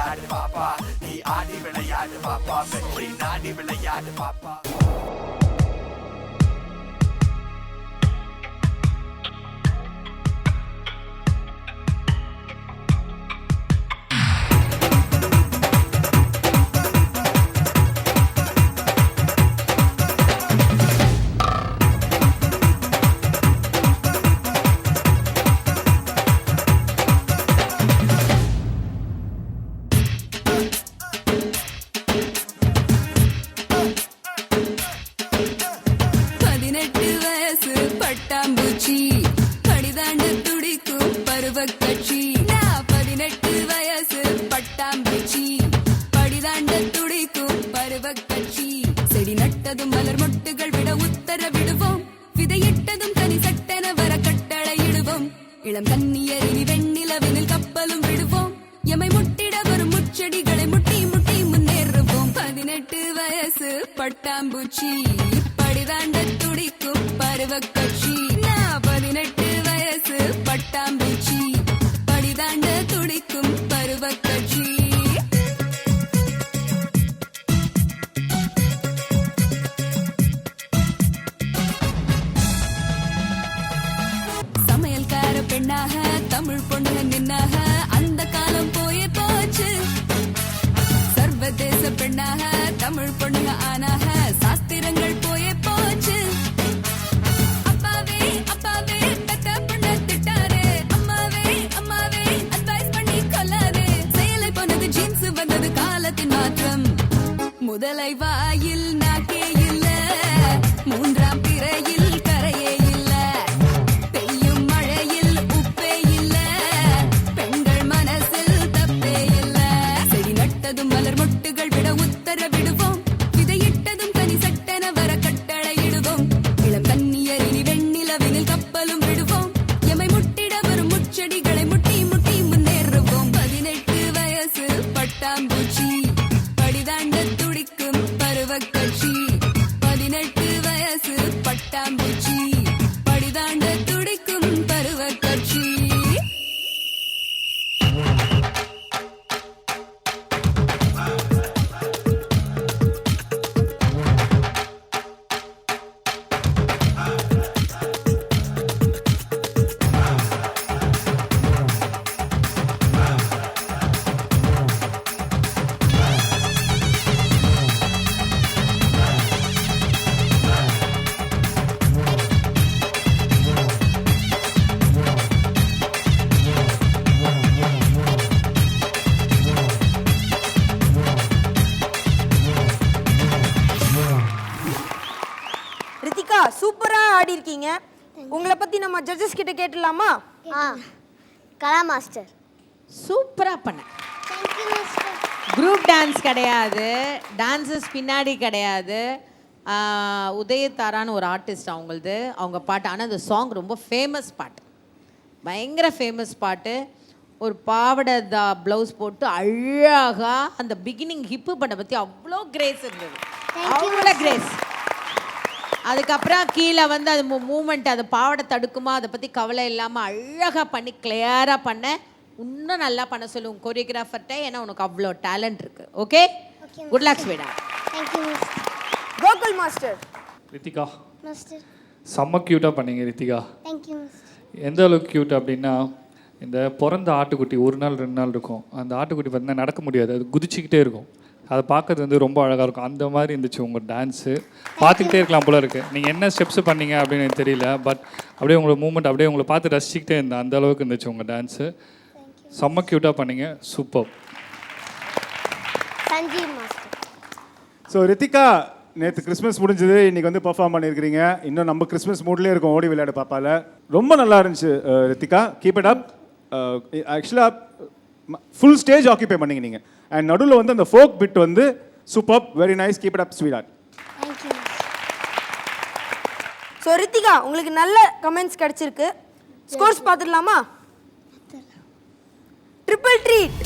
விளையாடு பாப்பா, நீ ஆடி விளையாடு பாப்பா, வெற்றி நாடி விளையாடு பாப்பா. செடி நட்டதும் மலர் மொட்டுகள் விட உத்தரவிடுவோம், விதையிட்டதும் தனி சட்டென வர கட்டளையிடுவோம். இளம் கன்னியரினி வெண்ணிலவினில் கப்பலும் விடுவோம், எமை முட்டிட வரும் முச்செடிகளை முட்டி முட்டி முன்னேறுவோம். 18 வயசு பட்டாம்பூச்சி, படிதாண்ட துடிக்கும் பருவக் கட்சி. 18 வயசு பட்டாம்பூச்சி, படிதாண்ட துடிக்கும் பருவக் கட்சி. பெண்ணாக தமிழ் பொண்ணு நின்னாக அந்த காலம் போயே போச்சு. சர்வதேச பெண்ணாக தமிழ் பொண்ணுங்க ஆனாக சாஸ்திரங்கள் போயே போச்சு. அப்பாவே அப்பாவே பெத்த பொண்ண திட்டாரே, அம்மாவே அம்மாவே அட்வைஸ் பண்ணி கொல்லாதே. செயலை போனது ஜீன்ஸ், வந்தது காலத்தின் மாற்றம். முதலை வாயில் நாக்கே இல்ல, மூன்றாம் பிறையில் கரையே இல்ல. மலர் மொட்டுகள் விட உத்தரவிடுவோம், விதையிட்டதும் தனி சட்டென வர கட்டளையிடுவோம். இளம் கன்னியரினி வெண்ணிலவினில் கப்பலும் விடுவோம், எமை முட்டிட வரும் முச்செடிகளை முட்டி முட்டி முன்னேறுவோம். 18 வயசு பட்டாம்பூச்சி, படிதாண்ட துடிக்கும் பருவக் கட்சி. 18 வயசு பட்டாம்பூச்சி, படிதாண்ட துடிக்கும் பருவக் கட்சி. ரித்திகா சூப்பரா ஆடி இருக்கீங்க. உங்களை பத்தி நம்ம ஜட்ஜஸ் கிட்ட கேட்டலாமா? கலா மாஸ்டர் சூப்பரா பண்ண. குரூப் டான்ஸ் கிடையாது, டான்ஸஸ் பின்னாடி கிடையாது. உதயதாரான்னு ஒரு ஆர்டிஸ்ட் அவங்களது, அவங்க பாட்டு. ஆனால் அந்த சாங் ரொம்ப ஃபேமஸ் பாட்டு, பயங்கர ஃபேமஸ் பாட்டு. ஒரு பாவடை ப்ளவுஸ் போட்டு அழகாக அந்த பிகினிங் ஹிப்பு பண்ண பற்றி அவ்வளோ கிரேஸ் இருந்தது, அவ்வளோ கிரேஸ். அதுக்கப்புறம் கீழே வந்து அது மூமெண்ட், அது பாவடை தடுக்குமா அதை பற்றி கவலை இல்லாமல் அழகாக பண்ணி கிளியராக பண்ண. இன்னும் நல்லா பண்ண சொல்லுவோம் கொரியோகிராஃபர்கிட்ட, ஏன்னா உனக்கு அவ்வளோ டேலண்ட் இருக்குது. Okay, good luck Swetha. Gokul master. Rithika master செம்ம க்யூட்டாக பண்ணீங்க ரித்திகா. எந்த அளவுக்கு க்யூட் அப்படின்னா, இந்த பிறந்த ஆட்டுக்குட்டி 1 நாள் 2 நாள் இருக்கும், அந்த ஆட்டுக்குட்டி பார்த்தீங்கன்னா நடக்க முடியாது, அது குதிச்சிக்கிட்டே இருக்கும். அதை பார்க்கறது வந்து ரொம்ப அழகாக இருக்கும். அந்த மாதிரி இருந்துச்சு உங்கள் டான்ஸு, பார்த்துக்கிட்டே இருக்கலாம் போல இருக்குது. நீங்கள் என்ன ஸ்டெப்ஸ் பண்ணீங்க அப்படின்னு எனக்கு தெரியல, பட் அப்படியே உங்களோட மூமெண்ட் அப்படியே உங்களை பார்த்து ரசிச்சுக்கிட்டே இருந்தேன். அந்த அளவுக்கு இருந்துச்சு உங்கள் டான்ஸு. செம்ம க்யூட்டாக பண்ணீங்க, super. Sanjeev master. So Ritika, நேற்று கிறிஸ்மஸ் முடிஞ்சது, இன்றைக்கி வந்து பர்ஃபார்ம் பண்ணியிருக்கிறீங்க. இன்னும் நம்ம கிறிஸ்மஸ் மூட்லேயே இருக்கோம் ஓடி விளையாட பாப்பால. ரொம்ப நல்லா இருந்துச்சு ரித்திகா, கீப் இட் அப். ஆக்சுவலாக ஃபுல் ஸ்டேஜ் ஆக்கியூபை பண்ணீங்க நீங்கள். அண்ட் நடுவில் வந்து அந்த ஃபோக் பிட் வந்து super, very nice, keep it up sweet. So Ritika, உங்களுக்கு நல்ல கமெண்ட்ஸ் கிடைச்சிருக்கு. ஸ்கோர்ஸ் பார்த்துடலாமா? Triple treat